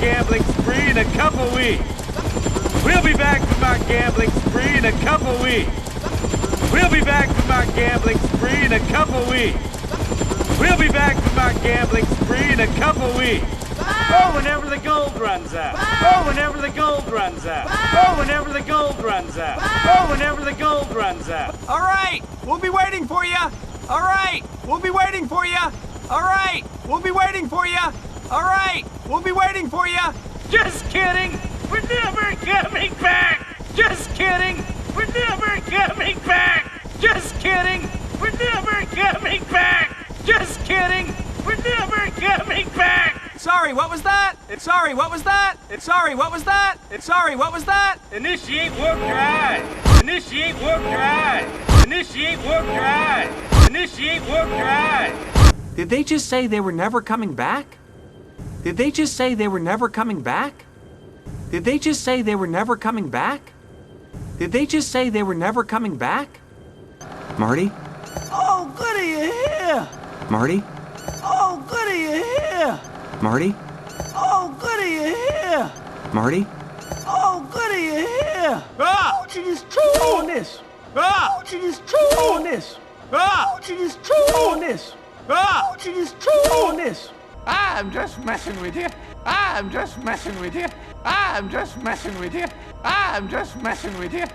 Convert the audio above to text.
gambling spree in a couple weeks. We'll be back from our gambling spree in a couple weeks. We'll be back from our gambling spree in a couple weeks. We'll be back from our gambling spree in a couple weeks. Oh, whenever the gold runs out. Oh, whenever the gold runs out. Oh, whenever the gold runs out. Oh, whenever the gold runs out. All right, we'll be waiting for you. All right, we'll be waiting for you. All right, we'll be waiting for you. All right, we'll be waiting for you. Just kidding. We're never coming back. Just kidding. We're never coming back. Just kidding. We're never coming back. Just kidding. We're never coming back. Sorry, what was that? Sorry, what was that? Sorry, what was that? Sorry, what was that? Initiate warp drive. Initiate warp drive. Initiate warp drive. Initiate warp drive. Did they just say they were never coming back? Did they just say they were never coming back? Did they just say they were never coming back? Did they just say they were never coming back? Marty? Oh, goody, you're here! Marty? Oh, goody, you're here! Marty? Oh, goody, you're here! Marty? Oh, goody, you're here! Ah! Won't you just chew on this? Ah! Won't you just chew on this? Ah! Won't you just chew on this? Ah! Won't you just chew on this? I'm just messing with you. I'm just messing with you. I'm just messing with you. I'm just messing with you.